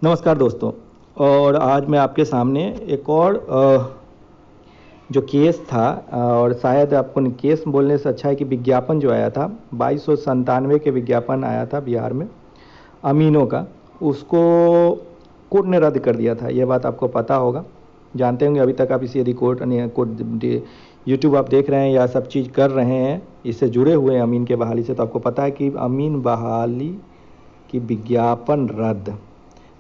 नमस्कार दोस्तों। और आज मैं आपके सामने एक और जो केस था, और शायद आपको केस बोलने से अच्छा है कि विज्ञापन जो आया था 2297 के विज्ञापन आया था बिहार में अमीनों का, उसको कोर्ट ने रद्द कर दिया था। ये बात आपको पता होगा, जानते होंगे। अभी तक आप इसी यदि कोर्ट यूट्यूब आप देख रहे हैं या सब चीज़ कर रहे हैं, इससे जुड़े हुए हैं अमीन के बहाली से, तो आपको पता है कि अमीन बहाली की विज्ञापन रद्द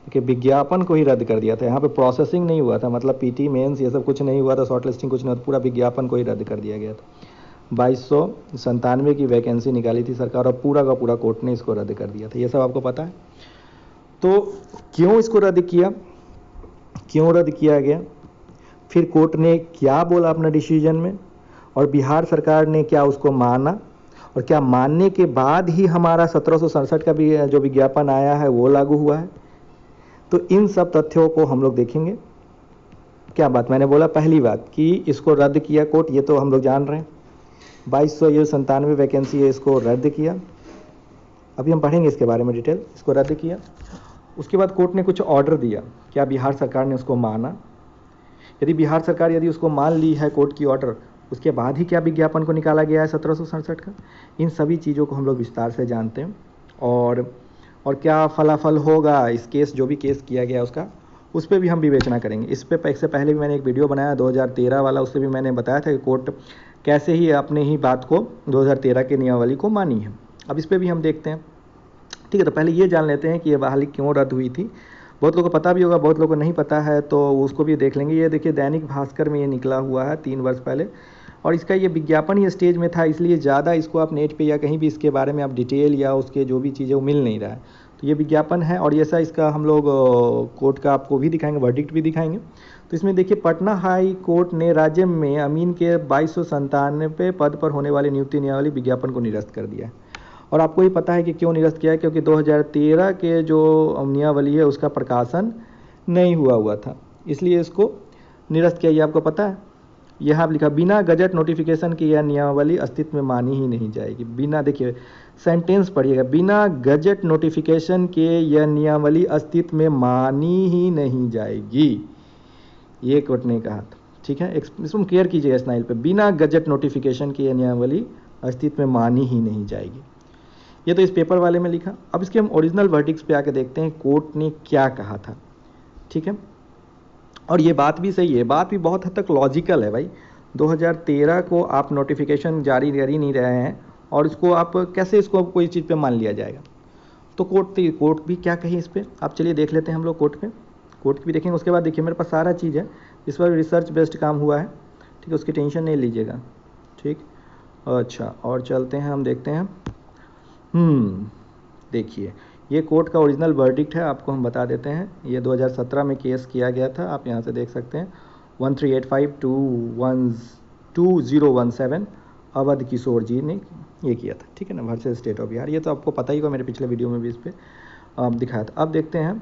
कि विज्ञापन को ही रद्द कर दिया था। यहाँ पे प्रोसेसिंग नहीं हुआ था, मतलब पीटी मेंस ये सब कुछ नहीं हुआ था, शॉर्ट लिस्टिंग कुछ नहीं हुआ, पूरा विज्ञापन को ही रद्द कर दिया गया था। 2297 की वैकेंसी निकाली थी सरकार और पूरा का पूरा कोर्ट ने इसको रद्द कर दिया था। ये सब आपको पता है। तो क्यों इसको रद्द किया, क्यों रद्द किया गया, फिर कोर्ट ने क्या बोला अपना डिसीजन में, और बिहार सरकार ने क्या उसको माना, और क्या मानने के बाद ही हमारा 1767 का भी जो विज्ञापन आया है वो लागू हुआ है। तो इन सब तथ्यों को हम लोग देखेंगे। क्या बात मैंने बोला, पहली बात कि इसको रद्द किया कोर्ट, ये तो हम लोग जान रहे हैं। 2297 वैकेंसी है, इसको रद्द किया। अभी हम पढ़ेंगे इसके बारे में डिटेल। इसको रद्द किया, उसके बाद कोर्ट ने कुछ ऑर्डर दिया। क्या बिहार सरकार ने उसको माना? यदि बिहार सरकार यदि उसको मान ली है कोर्ट की ऑर्डर, उसके बाद ही क्या विज्ञापन को निकाला गया है 1767 का। इन सभी चीज़ों को हम लोग विस्तार से जानते हैं। और क्या फलाफल होगा इस केस, जो भी केस किया गया उसका, उस पर भी हम विवेचना करेंगे। इससे पहले भी मैंने एक वीडियो बनाया 2013 वाला, उससे भी मैंने बताया था कि कोर्ट कैसे ही अपने ही बात को 2013 के नियमावली को मानी है। अब इस पर भी हम देखते हैं। ठीक है, तो पहले ये जान लेते हैं कि ये बहाली क्यों रद्द हुई थी। बहुत लोगों को पता भी होगा, बहुत लोगों को नहीं पता है, तो उसको भी देख लेंगे। ये देखिए दैनिक भास्कर में ये निकला हुआ है 3 वर्ष पहले, और इसका ये विज्ञापन ही स्टेज में था, इसलिए ज़्यादा इसको आप नेट पे या कहीं भी इसके बारे में आप डिटेल या उसके जो भी चीज़ें वो मिल नहीं रहा है। तो ये विज्ञापन है, और ऐसा इसका हम लोग कोर्ट का आपको भी दिखाएंगे, वर्डिक्ट भी दिखाएंगे। तो इसमें देखिए, पटना हाई कोर्ट ने राज्य में अमीन के 2297 पद पर होने वाले नियुक्ति नियमावली विज्ञापन को निरस्त कर दिया है। और आपको ही पता है कि क्यों निरस्त किया है, क्योंकि 2013 के जो नियमावली है उसका प्रकाशन नहीं हुआ था, इसलिए इसको निरस्त किया। ये आपको पता है। यहाँ लिखा, बिना गजट नोटिफिकेशन की यह नियमावली अस्तित्व में मानी ही नहीं जाएगी। बिना, देखिए सेंटेंस पढ़िएगा, बिना गजट नोटिफिकेशन के यह नियमावली अस्तित्व में मानी ही नहीं जाएगी, ये कोर्ट ने कहा था। ठीक है, इसमें क्लियर कीजिएगा इस नाइल पे, बिना गजट नोटिफिकेशन की यह नियमावली अस्तित्व में मानी ही नहीं जाएगी। ये तो इस पेपर वाले में लिखा। अब इसके हम ओरिजिनल वर्डिक्ट्स पे आके देखते हैं कोर्ट ने क्या कहा था। ठीक है, और ये बात भी सही है, बात भी बहुत हद तक लॉजिकल है भाई। 2013 को आप नोटिफिकेशन जारी कर ही नहीं रहे हैं, और इसको आप कैसे इसको कोई चीज़ पे मान लिया जाएगा। तो कोर्ट भी क्या कही इस पर, आप चलिए देख लेते हैं हम लोग कोर्ट भी देखेंगे। उसके बाद देखिए मेरे पास सारा चीज़ है, इस पर रिसर्च बेस्ड काम हुआ है। ठीक है, उसकी टेंशन नहीं लीजिएगा। ठीक, अच्छा, और चलते हैं हम देखते हैं। देखिए ये कोर्ट का ओरिजिनल वर्डिक्ट है, आपको हम बता देते हैं। ये 2017 में केस किया गया था, आप यहाँ से देख सकते हैं। 1385-2017 अवध किशोर जी ने ये किया था। ठीक है ना, वर्सेस स्टेट ऑफ बिहार। ये तो आपको पता ही होगा, मेरे पिछले वीडियो में भी इस पर दिखाया था। अब देखते हैं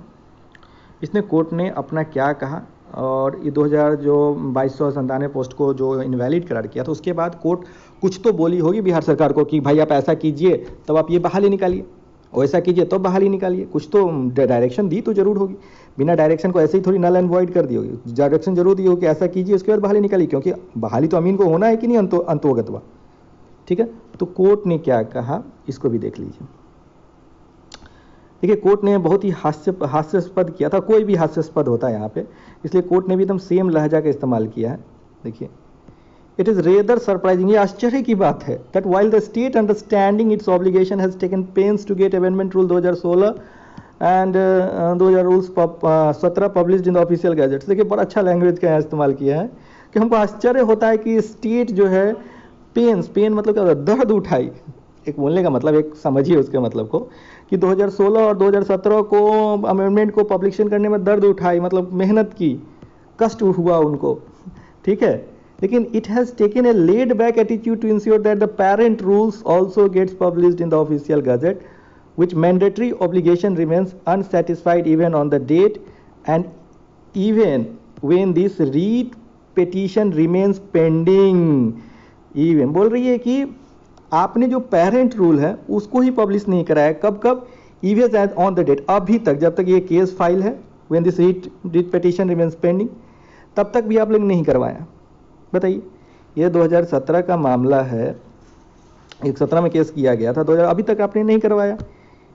इसने कोर्ट ने अपना क्या कहा। और ये 2297 पोस्ट को जो इनवैलिड करार किया था, उसके बाद कोर्ट कुछ तो बोली होगी बिहार सरकार को कि भाई आप ऐसा कीजिए तब आप ये बहाली निकालिए, वैसा कीजिए तो बहाली निकालिए। कुछ तो डायरेक्शन दी तो जरूर होगी, बिना डायरेक्शन को ऐसे ही थोड़ी नल एंड वॉइड कर दी होगी। डायरेक्शन जरूर दी होगी कि ऐसा कीजिए, उसके बाद बहाली निकालिए, क्योंकि बहाली तो अमीन को होना है कि नहीं अंतोगतवा। ठीक है, तो कोर्ट ने क्या कहा इसको भी देख लीजिए। देखिए कोर्ट ने बहुत ही हास्यास्पद किया था, कोई भी हास्यास्पद होता है यहाँ पे, इसलिए कोर्ट ने भी एकदम सेम लहजा का इस्तेमाल किया है। देखिए, इट इज रेदर सरप्राइजिंग, ये आश्चर्य की बात है, that while the state understanding its obligation has taken pains to get amendment rule 2016 and 2000 rules 17 published in the official gazettes. देखिए बड़ा अच्छा लैंग्वेज का इस्तेमाल किया है कि हमको आश्चर्य होता है कि स्टेट जो है पेन मतलब क्या होता है, दर्द उठाई। एक बोलने का मतलब, एक समझिए उसके मतलब को, कि 2016 और 2017 को अमेंडमेंट को पब्लिशन करने में दर्द उठाई, मतलब मेहनत की, कष्ट हुआ उनको। ठीक है, लेकिन it has taken a laid back attitude to ensure that the parent rules also gets published in the official gazette, which mandatory obligation remains unsatisfied even on the date and even when this read petition remains pending। even बोल रही है कि आपने जो parent rule है उसको ही publish नहीं कराया, कब कब, EVS as on the date, अभी तक जब तक ये केस फाइल है, when this writ petition remains pending, तब तक भी आप लोग नहीं करवाया। बताइए, ये 2017 का मामला है, 2017 में केस किया गया था, 2000 अभी तक आपने नहीं करवाया।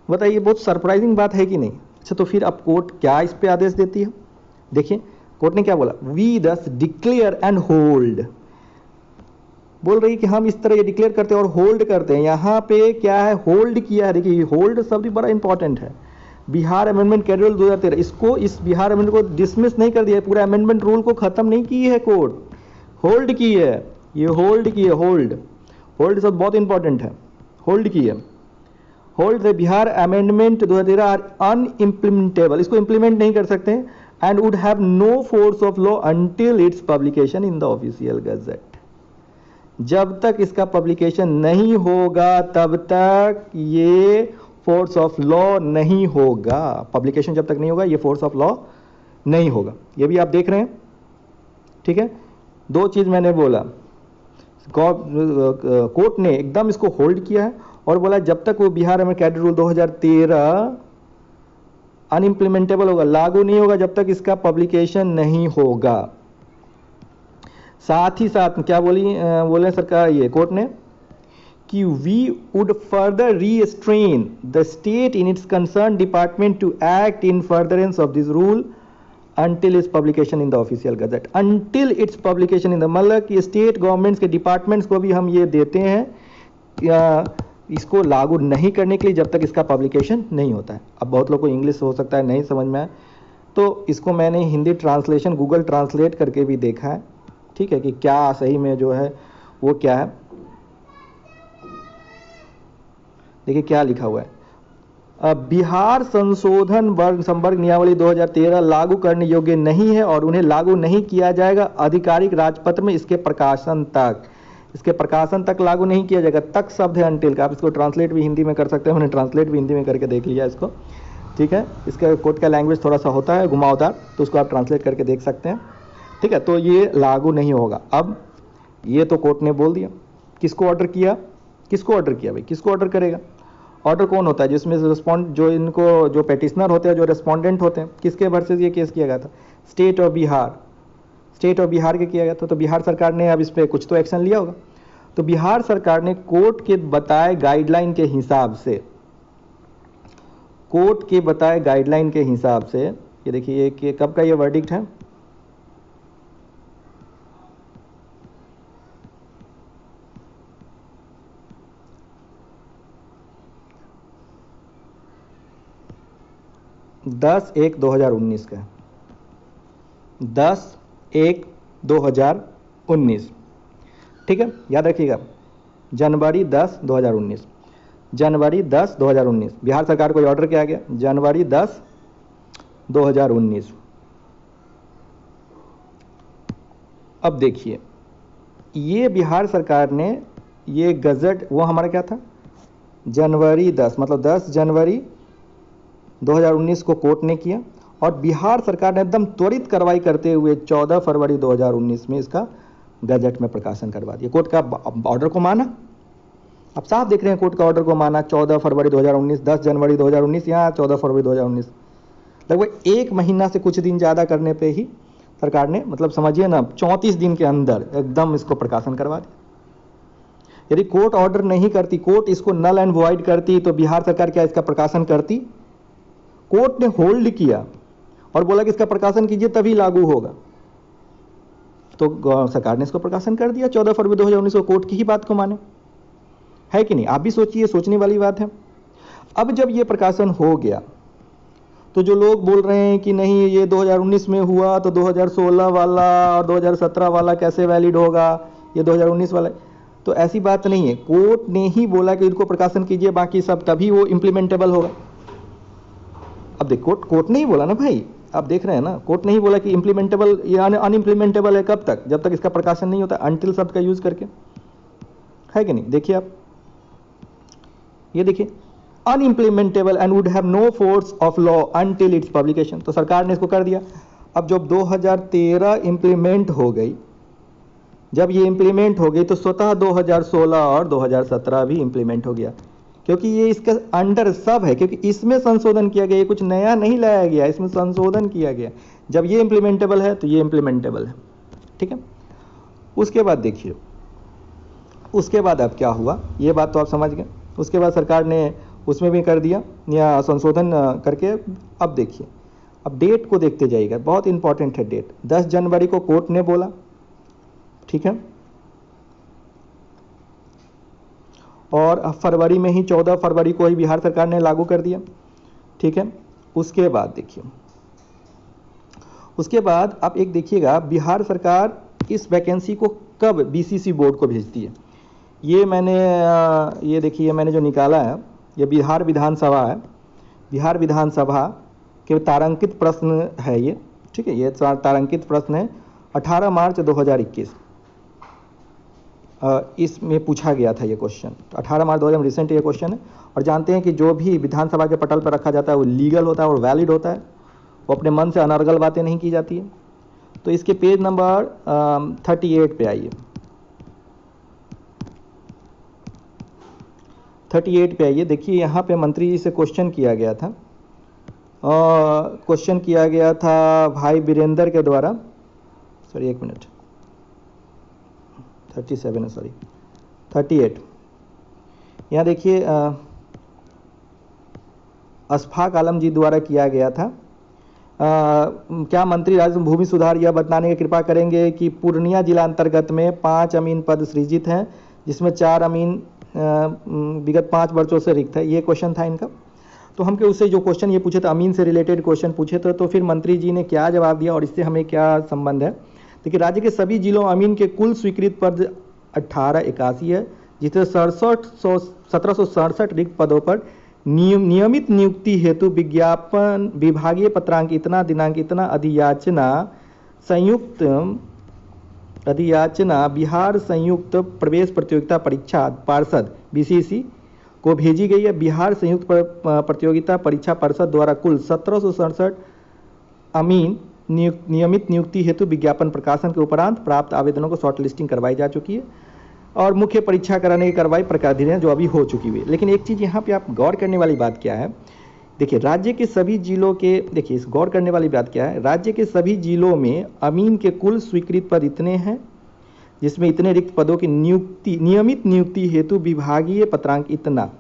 बताइए, बहुत सरप्राइजिंग बात है कि नहीं। अच्छा, तो फिर अब कोर्ट क्या इस पे आदेश देती है? देखिए कोर्ट ने क्या बोला, वी दस डिक्लेयर एंड होल्ड, बोल रही कि हम इस तरह ये डिक्लेयर करते हैं और होल्ड करते हैं। यहाँ पे क्या है, होल्ड किया है। देखिए होल्ड शब्द बड़ा इंपॉर्टेंट है। बिहार अमेंडमेंट कैडुअल 2013, इसको, इस बिहार अमेंडमेंट को डिसमिस नहीं कर दिया, पूरा अमेंडमेंट रूल को खत्म नहीं की है कोर्ट, होल्ड की है। ये होल्ड की है, होल्ड, होल्ड शब्द बहुत इंपॉर्टेंट है, होल्ड की है। Hold the Bihar amendment 2013 are unimplementable, इसको इंप्लीमेंट नहीं कर सकते, and would have no force of law until its publication in the official gazette. जब तक इसका पब्लिकेशन नहीं होगा तब तक ये फोर्स ऑफ लॉ नहीं होगा। पब्लिकेशन जब तक नहीं होगा ये फोर्स ऑफ लॉ नहीं होगा। ये भी आप देख रहे हैं, ठीक है। दो चीज मैंने बोला, कोर्ट ने एकदम इसको होल्ड किया है और बोला जब तक वो बिहार में कैडर रूल 2013 अनइम्प्लीमेंटेबल होगा, लागू नहीं होगा, जब तक इसका पब्लिकेशन नहीं होगा। साथ ही साथ क्या बोले सरकार, ये कोर्ट ने कि we would further restrain the state in its concern department to act in furtherance of this rule until its publication in the official gazette. Until its publication in the, मतलब कि स्टेट गवर्नमेंट्स के departments को भी हम ये देते हैं इसको लागू नहीं करने के लिए जब तक इसका पब्लिकेशन नहीं होता है। अब बहुत लोग को इंग्लिश हो सकता है नहीं समझ में आए, तो इसको मैंने हिंदी ट्रांसलेशन गूगल ट्रांसलेट करके भी देखा है, ठीक है, कि क्या सही में जो है वो क्या है। देखिए क्या लिखा हुआ है, बिहार संशोधन वर्ग संवर्ग नियमावली 2013 लागू करने योग्य नहीं है और उन्हें लागू नहीं किया जाएगा आधिकारिक राजपत्र में इसके प्रकाशन तक। इसके प्रकाशन तक लागू नहीं किया जाएगा, तक शब्द है अंटिल का। आप इसको ट्रांसलेट भी हिंदी में कर सकते हैं, मैंने ट्रांसलेट भी हिंदी में करके देख लिया इसको, ठीक है। इसका कोर्ट का लैंग्वेज थोड़ा सा होता है घुमावदार, तो उसको आप ट्रांसलेट करके देख सकते हैं, ठीक है। तो ये लागू नहीं होगा। अब ये तो कोर्ट ने बोल दिया। किसको ऑर्डर किया, किसको ऑर्डर किया भाई, किसको ऑर्डर करेगा? ऑर्डर कौन होता है? जिसमें रिस्पॉन्ड, जो इनको जो पेटिशनर होते हैं, जो रेस्पोंडेंट होते हैं, किसके वर्सेस ये केस किया गया था? State of Bihar, state of Bihar के किया गया था। तो बिहार सरकार ने अब इस पर कुछ तो एक्शन लिया होगा। तो बिहार सरकार ने कोर्ट के बताए गाइडलाइन के हिसाब से, कोर्ट के बताए गाइडलाइन के हिसाब से, ये देखिए ये कब का ये वर्डिक्ट है, दस एक 2019 का, 10/1/2019, ठीक है, याद रखिएगा। जनवरी 10 2019, जनवरी 10 2019 बिहार सरकार को ऑर्डर किया गया, जनवरी 10 2019। अब देखिए ये बिहार सरकार ने ये गजट, वो हमारा क्या था, जनवरी 10, मतलब 10 जनवरी 2019 को कोर्ट ने किया, और बिहार सरकार ने एकदम त्वरित कार्रवाई करते हुए 14 फरवरी 2019 में इसका गजट में प्रकाशन करवा दिया। कोर्ट का ऑर्डर को माना, अब साफ देख रहे हैं कोर्ट का ऑर्डर को माना। 14 फरवरी 2019, 10 जनवरी 2019, यहाँ 14 फरवरी 2019, लगभग एक महीना से कुछ दिन ज़्यादा करने पे ही सरकार ने, मतलब समझिए ना, 34 दिन के अंदर एकदम इसको प्रकाशन करवा दिया। यदि कोर्ट ऑर्डर नहीं करती, कोर्ट इसको नल एंड वॉइड करती, तो बिहार सरकार क्या इसका प्रकाशन करती? कोर्ट ने होल्ड किया और बोला कि इसका प्रकाशन कीजिए तभी लागू होगा, तो सरकार ने इसको प्रकाशन कर दिया 14 फरवरी 2019 को। कोर्ट की ही बात को माने, है कि नहीं? आप भी सोचिए, सोचने वाली बात है। अब जब ये प्रकाशन हो गया तो जो लोग बोल रहे हैं कि नहीं ये 2019 में हुआ तो 2016 वाला और 2017 वाला कैसे वैलिड होगा, ये 2019 वाला, तो ऐसी बात नहीं है। कोर्ट ने ही बोला कि इनको प्रकाशन कीजिए, बाकी सब, तभी वो इम्प्लीमेंटेबल होगा। अब देखो कोर्ट ने ही बोला ना भाई, आप देख रहे हैं ना, कोर्ट ने ही बोला कि इम्प्लीमेंटेबल या अनइम्प्लीमेंटेबल है कब तक, जब तक इसका प्रकाशन नहीं होता, अंटिल शब्द का यूज करके, है कि नहीं? देखिए आप, ये देखिए, unimplementable and would have no force of law until its publication, तो सरकार ने इसको कर दिया। अब जब 2013 इंप्लीमेंट हो गई, जब ये इंप्लीमेंट हो गई तो स्वतः 2016 और 2017 भी इंप्लीमेंट हो गया। क्योंकि ये इसका अंडर सब है, क्योंकि इसमें संशोधन किया गया, ये कुछ नया नहीं लाया गया, इसमें संशोधन किया गया। जब ये इम्प्लीमेंटेबल है तो ये इम्प्लीमेंटेबल है, ठीक है। उसके बाद देखिए, उसके बाद अब क्या हुआ, ये बात तो आप समझ गए। उसके बाद सरकार ने उसमें भी कर दिया या संशोधन करके, अब देखिए, अब डेट को देखते जाइएगा, बहुत इंपॉर्टेंट है डेट। 10 जनवरी को कोर्ट ने बोला, ठीक है, और अब फरवरी में ही 14 फरवरी को ही बिहार सरकार ने लागू कर दिया, ठीक है। उसके बाद देखिए, उसके बाद आप एक देखिएगा, बिहार सरकार इस वैकेंसी को कब बीसीसी बोर्ड को भेजती है। ये मैंने ये देखिए, मैंने जो निकाला है, ये बिहार विधानसभा है, बिहार विधानसभा के तारांकित प्रश्न है ये, ठीक है। ये तारांकित प्रश्न है 18 मार्च 2021, इसमें पूछा गया था ये क्वेश्चन। 18 मार्च 2000 रिसेंट ये क्वेश्चन है। और जानते हैं कि जो भी विधानसभा के पटल पर रखा जाता है वो लीगल होता है और वैलिड होता है, वो अपने मन से अनर्गल बातें नहीं की जाती है। तो इसके पेज नंबर 38 पे आइए, 38 पे आइए। देखिए यहाँ पे मंत्री जी से क्वेश्चन किया गया था, क्वेश्चन किया गया था भाई वीरेंद्र के द्वारा, सॉरी एक मिनट, 37 है, सॉरी 38। यहाँ देखिए अशफाक आलम जी द्वारा किया गया था। क्या मंत्री राज्य भूमि सुधार यह बताने की कृपा करेंगे कि पूर्णिया जिला अंतर्गत में 5 अमीन पद सृजित हैं, जिसमें 4 अमीन विगत 5 वर्षों से रिक्त है। ये क्वेश्चन था इनका। तो हम उससे जो क्वेश्चन ये पूछे थे, अमीन से रिलेटेड क्वेश्चन पूछे थे, तो फिर मंत्री जी ने क्या जवाब दिया और इससे हमें क्या संबंध है। देखिए, राज्य के सभी जिलों अमीन के कुल स्वीकृत पद 1881 है, जिससे 1767 रिक्त पदों पर नियमित नियुक्ति हेतु विज्ञापन विभागीय पत्रांक इतना दिनांक इतना अधियाचना संयुक्त बिहार संयुक्त प्रवेश प्रतियोगिता परीक्षा पार्षद बीसीसी को भेजी गई है। बिहार संयुक्त प्रतियोगिता परीक्षा पार्षद द्वारा कुल 1767 अमीन नियमित नियुक्ति हेतु विज्ञापन प्रकाशन के उपरांत प्राप्त आवेदनों को शॉर्ट लिस्टिंग करवाई जा चुकी है और मुख्य परीक्षा कराने की कार्रवाई प्रकाराधीन है, जो अभी हो चुकी हुई है। लेकिन एक चीज़ यहाँ पे आप गौर करने वाली बात क्या है, देखिए राज्य के सभी जिलों के, देखिए इस गौर करने वाली बात क्या है, राज्य के सभी जिलों में अमीन के कुल स्वीकृत पद इतने हैं, जिसमें इतने रिक्त पदों की नियमित नियुक्ति हेतु विभागीय पत्रांक इतना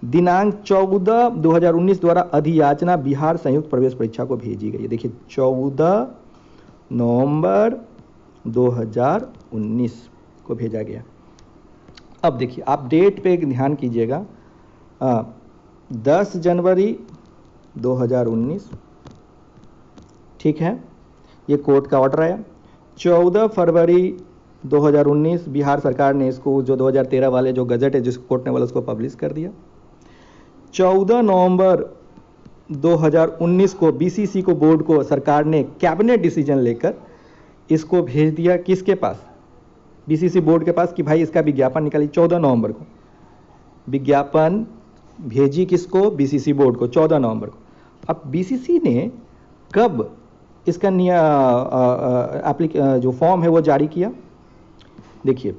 दिनांक 14/2019 द्वारा अधियाचना बिहार संयुक्त प्रवेश परीक्षा को भेजी गई है। देखिए 14 नवंबर 2019 को भेजा गया। अब देखिए आप डेट पे ध्यान कीजिएगा, 10 जनवरी 2019, ठीक है, ये कोर्ट का ऑर्डर आया। 14 फरवरी 2019 बिहार सरकार ने इसको, जो 2013 वाले जो गजट है जिसको कोर्ट ने बोला, उसको पब्लिश कर दिया। 14 नवंबर 2019 को बीसीसी को बोर्ड को सरकार ने कैबिनेट डिसीजन लेकर इसको भेज दिया किसके पास, बीसीसी बोर्ड के पास, कि भाई इसका विज्ञापन निकालिए। 14 नवंबर को विज्ञापन भेजी किसको, बीसीसी बोर्ड को, 14 नवंबर को। अब बीसीसी ने कब इसका जो फॉर्म है वो जारी किया, देखिए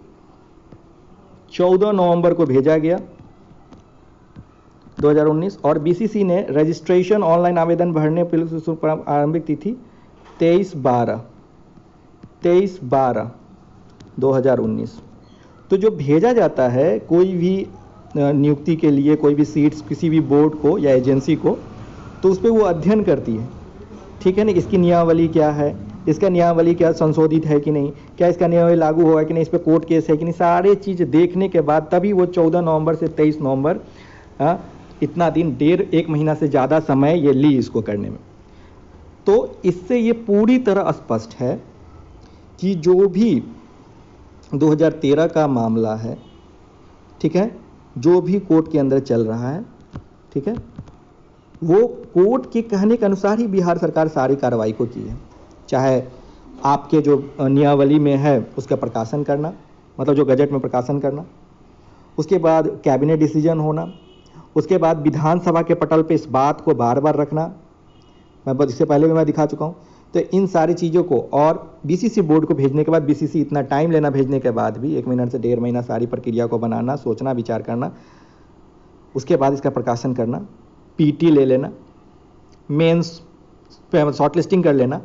14 नवंबर को भेजा गया 2019, और बीसीसी ने रजिस्ट्रेशन ऑनलाइन आवेदन भरने पर आरंभिक तिथि 23/12/2019। तो जो भेजा जाता है कोई भी नियुक्ति के लिए, कोई भी सीट्स किसी भी बोर्ड को या एजेंसी को, तो उस पर वो अध्ययन करती है, ठीक है ना, इसकी नियमावली क्या है, इसका नियमावली क्या संशोधित है कि नहीं, क्या इसका नियमावली लागू होगा कि नहीं, इस पर कोर्ट केस है कि नहीं, सारे चीज़ देखने के बाद तभी वो 14 नवंबर से 23 नवंबर इतना दिन, 1.5 महीना से ज़्यादा समय ये ली इसको करने में। तो इससे ये पूरी तरह स्पष्ट है कि जो भी 2013 का मामला है, ठीक है, जो भी कोर्ट के अंदर चल रहा है, ठीक है, वो कोर्ट के कहने के अनुसार ही बिहार सरकार सारी कार्रवाई को की है। चाहे आपके जो नियमावली में है उसका प्रकाशन करना, मतलब जो गजट में प्रकाशन करना, उसके बाद कैबिनेट डिसीजन होना, उसके बाद विधानसभा के पटल पे इस बात को बार बार रखना, मैं इससे पहले भी मैं दिखा चुका हूँ। तो इन सारी चीज़ों को, और बीसीसी बोर्ड को भेजने के बाद, बीसीसी इतना टाइम लेना भेजने के बाद भी, 1 महीना से 1.5 महीना सारी प्रक्रिया को बनाना, सोचना, विचार करना, उसके बाद इसका प्रकाशन करना, पीटी ले लेना, मेंस शॉर्ट लिस्टिंग कर लेना,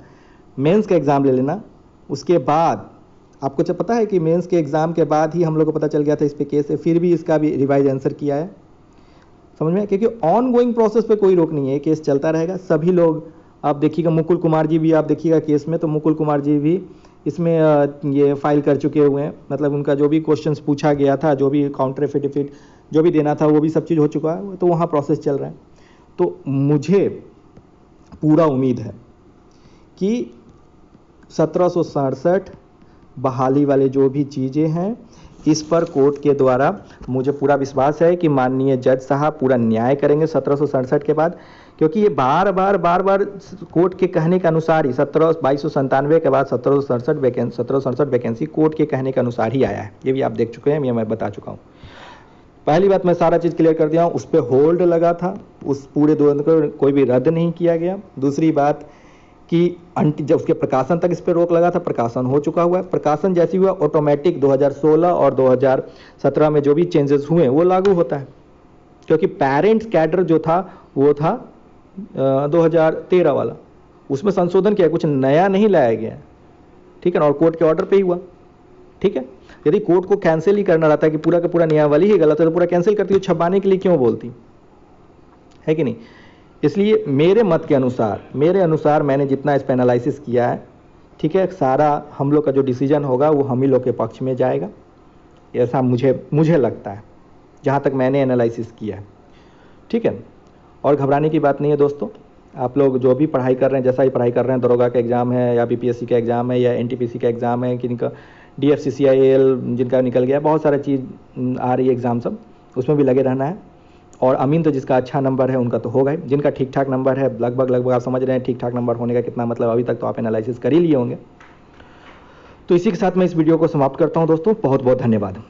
मेंस का एग्ज़ाम ले लेना। उसके बाद आपको जब पता है कि मेंस के एग्ज़ाम के बाद ही हम लोग को पता चल गया था इस पे केस है, फिर भी इसका भी रिवाइज आंसर किया है, समझ में? क्योंकि ऑन गोइंग प्रोसेस पे कोई रोक नहीं है, केस चलता रहेगा। सभी लोग आप देखिएगा, मुकुल कुमार जी भी आप देखिएगा केस में, तो मुकुल कुमार जी भी इसमें ये फाइल कर चुके हुए हैं, मतलब उनका जो भी क्वेश्चंस पूछा गया था, जो भी काउंटर एफिडेविट जो भी देना था, वो भी सब चीज़ हो चुका है, तो वहाँ प्रोसेस चल रहा है। तो मुझे पूरा उम्मीद है कि 1767 बहाली वाले जो भी चीज़ें हैं, इस पर कोर्ट के द्वारा मुझे पूरा विश्वास है कि माननीय जज साहब पूरा न्याय करेंगे 1767 के बाद, क्योंकि ये बार बार कोर्ट के कहने के अनुसार ही 2297 के बाद 1767 वैकेंसी कोर्ट के कहने के अनुसार ही आया है। ये भी आप देख चुके हैं, ये मैं बता चुका हूँ। पहली बात मैं सारा चीज़ क्लियर कर दिया हूँ, उस पर होल्ड लगा था, उस पूरे दोनों को कोई भी रद्द नहीं किया गया। दूसरी बात कि जब उसके प्रकाशन तक इस पर रोक लगा था, प्रकाशन हो चुका हुआ है। प्रकाशन जैसे हुआ ऑटोमेटिक 2016 और 2017 में जो भी चेंजेस हुए वो लागू होता है, क्योंकि पेरेंट्स कैडर जो था वो था 2013 वाला, उसमें संशोधन किया, कुछ नया नहीं लाया गया, ठीक है ना, और कोर्ट के ऑर्डर पे ही हुआ, ठीक है। यदि कोर्ट को कैंसिल ही करना रहता है कि पूरा का पूरा नियमावली ही गलत है, तो पूरा कैंसिल करती, हो छपाने के लिए क्यों बोलती है कि नहीं। इसलिए मेरे मत के अनुसार, मेरे अनुसार मैंने जितना इस पर एनालिसिस किया है, ठीक है, सारा हम लोग का जो डिसीजन होगा वो हम ही लोग के पक्ष में जाएगा, ऐसा मुझे लगता है, जहाँ तक मैंने एनालिसिस किया है, ठीक है। और घबराने की बात नहीं है दोस्तों, आप लोग जो भी पढ़ाई कर रहे हैं, जैसा ही पढ़ाई कर रहे हैं, दरोगा का एग्ज़ाम है या बीपीएससी का एग्ज़ाम है या एनटीपीसी का एग्ज़ाम है, किनका डीएफसीसीआईएल जिनका निकल गया, बहुत सारा चीज़ आ रही है एग्ज़ाम सब, उसमें भी लगे रहना है। और अमीन तो जिसका अच्छा नंबर है उनका तो होगा ही, जिनका ठीक ठाक नंबर है, लगभग आप समझ रहे हैं ठीक ठाक नंबर होने का कितना मतलब, अभी तक तो आप एनालिसिस कर ही लिए होंगे। तो इसी के साथ मैं इस वीडियो को समाप्त करता हूँ दोस्तों, बहुत बहुत धन्यवाद।